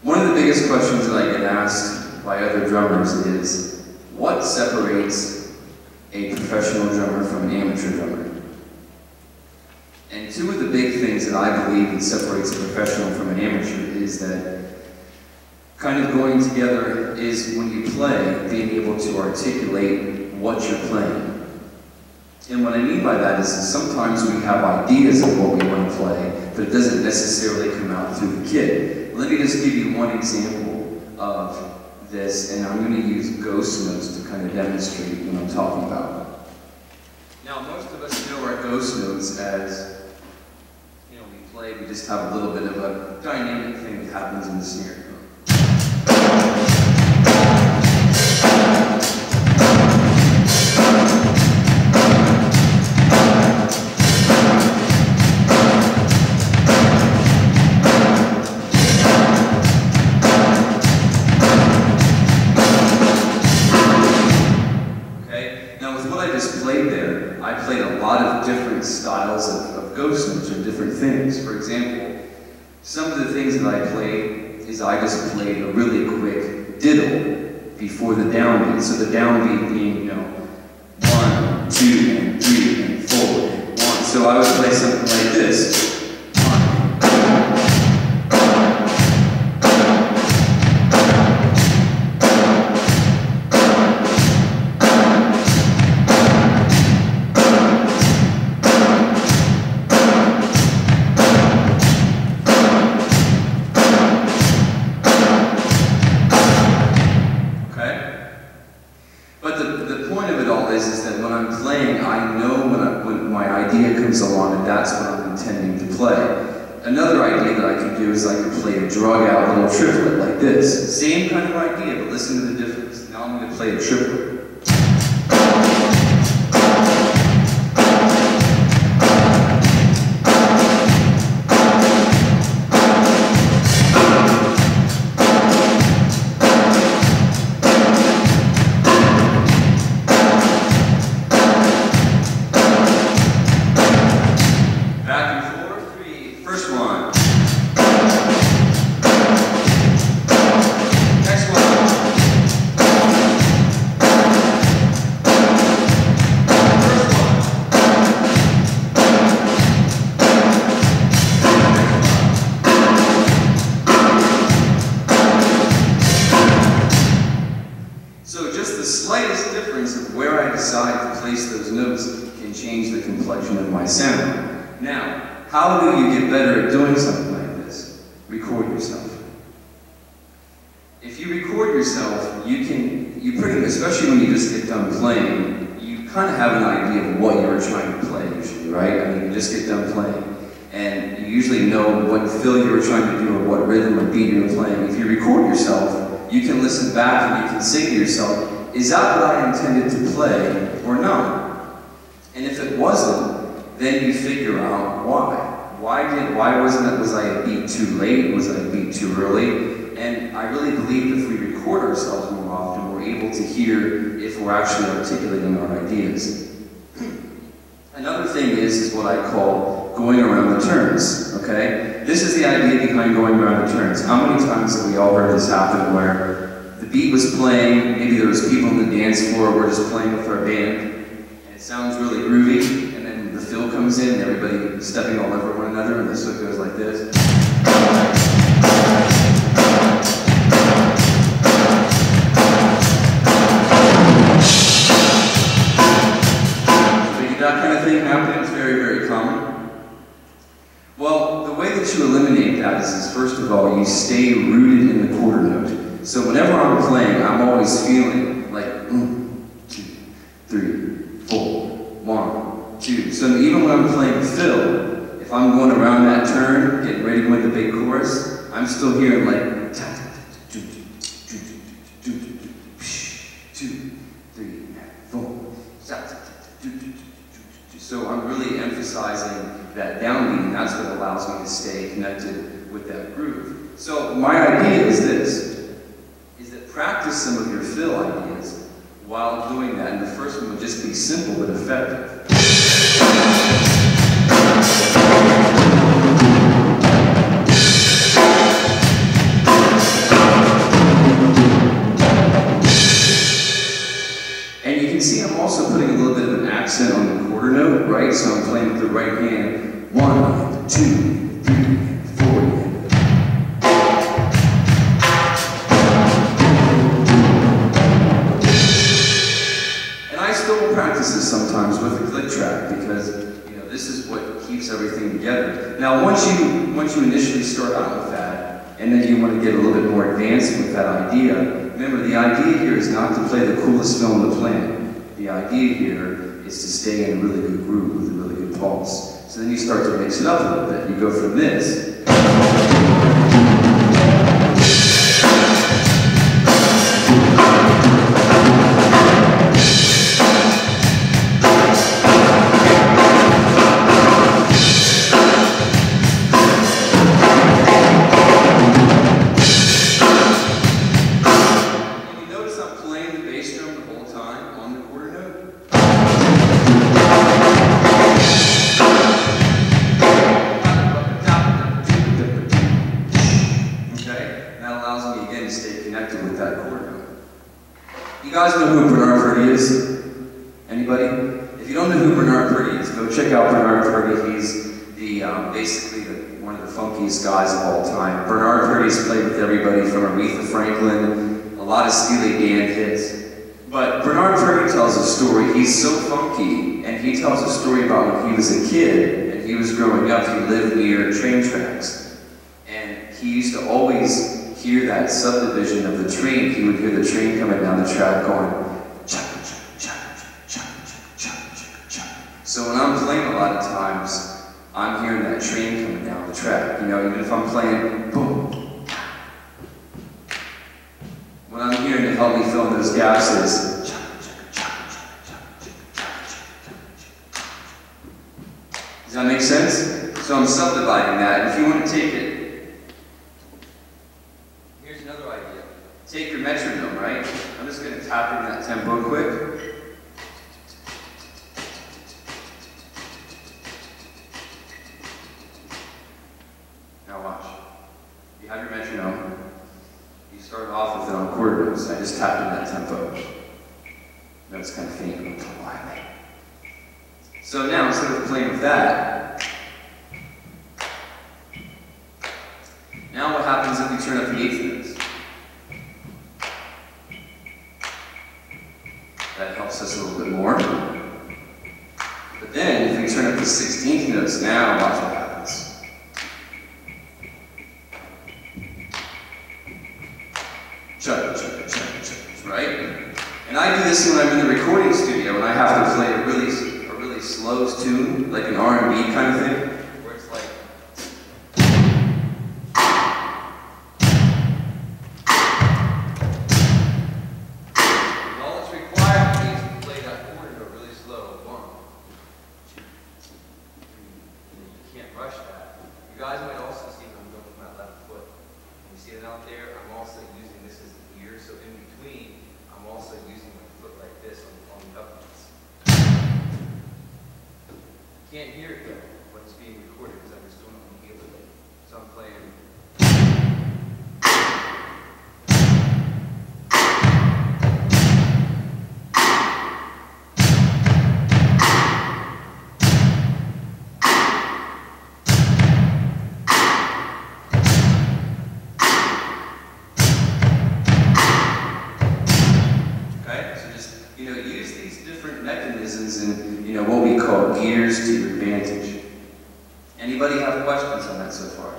One of the biggest questions that I get asked by other drummers is, what separates a professional drummer from an amateur drummer? And two of the big things that I believe that separates a professional from an amateur is that kind of going together is when you play, being able to articulate what you're playing. And what I mean by that is that sometimes we have ideas of what we want to play, but it doesn't necessarily come out through the kit. Let me just give you one example of this, and I'm going to use ghost notes to kind of demonstrate what I'm talking about. Now, most of us know our ghost notes as, you know, we play, we just have a little bit of a dynamic thing that happens in the snare. I played a lot of different styles of ghost notes or different things. For example, some of the things that I played is I just played a really quick diddle before the downbeat. So the downbeat being, you know, 1, 2, and 3, and 4, and 1. So I would play something like this. Is that when I'm playing, I know when my idea comes along, and that's what I'm intending to play. Another idea that I could do is I could play a drug out little triplet like this. Same kind of idea, but listen to the difference. Now I'm going to play a triplet. So just the slightest difference of where I decide to place those notes can change the complexion of my sound. Now, how do you get better at doing something like this? Record yourself. If you record yourself, you pretty much, especially when you just get done playing, you kind of have an idea of what you're trying to play usually, right? I mean, you just get done playing, and you usually know what fill you were trying to do or what rhythm or beat you were playing. If you record yourself, you can listen back and you can say to yourself, is that what I intended to play or not? And if it wasn't, then you figure out why. Why wasn't it? Was I a beat too late? Was I a beat too early? And I really believe if we record ourselves more often, we're able to hear if we're actually articulating our ideas. Another thing is what I call going around the turns, okay? This is the idea behind going around the turns. How many times have we all heard this happen where the beat was playing, maybe there was people on the dance floor, we're just playing with our band, and it sounds really groovy, and then the fill comes in, and everybody stepping all over one another, and so it goes like this. That kind of thing happening is very, very common. Well, the way that you eliminate that is first of all, you stay rooted in the quarter note. So whenever I'm playing, I'm always feeling like 1, 2, 3, 4, 1, 2. So even when I'm playing fill, if I'm going around that turn, getting ready to win the big chorus, I'm still hearing like 2, 3, 4. So I'm really emphasizing that downbeat, and that's what allows me to stay connected with that groove. So my idea is this, is that practice some of your fill ideas while doing that, and the first one would just be simple but effective. accent on the quarter note, right? So I'm playing with the right hand. 1, 2, 3, 4. And I still practice this sometimes with a click track because this is what keeps everything together. Now, once you initially start out with that, and then you want to get a little bit more advanced with that idea, remember the idea here is not to play the coolest fill in the planet. The idea here is to stay in a really good groove with a really good pulse. So then you start to mix it up a little bit. You go from this. You guys know who Bernard Purdie is? Anybody? If you don't know who Bernard Purdie is, go check out Bernard Purdie. He's basically one of the funkiest guys of all time. Bernard Purdie's played with everybody from Aretha Franklin, a lot of Steely Dan hits. But Bernard Purdie tells a story. He's so funky, and he tells a story about when he was a kid and he was growing up. He lived near train tracks, and he used to always hear that subdivision of the train. He would hear the train coming down the track going chaka chaka chaka chaka chaka chaka chaka. So when I'm playing, a lot of times I'm hearing that train coming down the track. Even if I'm playing boom, what I'm hearing to help me fill in those gaps is chaka chaka chaka chaka chaka chaka. Does that make sense? So I'm subdividing that. And if you want to take it. Another idea. Take your metronome, right? I'm just going to tap in that tempo quick. Now watch. You have your metronome. You start off with it on quarter notes. I just tapped in that tempo. Notes kind of faint, but quietly. So now, instead of playing with that, now what happens if we turn up the eighth notes? That helps us a little bit more. But then, if we turn up the 16th notes, now watch what happens. Chugga, chugga, chugga, chugga, right? And I do this when I'm in the recording studio, and I have to play a really slow tune, like an R&B kind of thing, where it's like. You guys might also see I'm going with my left foot. You see it out there? I'm also using this as an ear, so in between, I'm also using my foot like this on the upbeats. You can't hear it though when it's being recorded because I'm just doing it on the ear. So I'm playing. Use these different mechanisms and what we call gears to your advantage. Anybody have questions on that so far?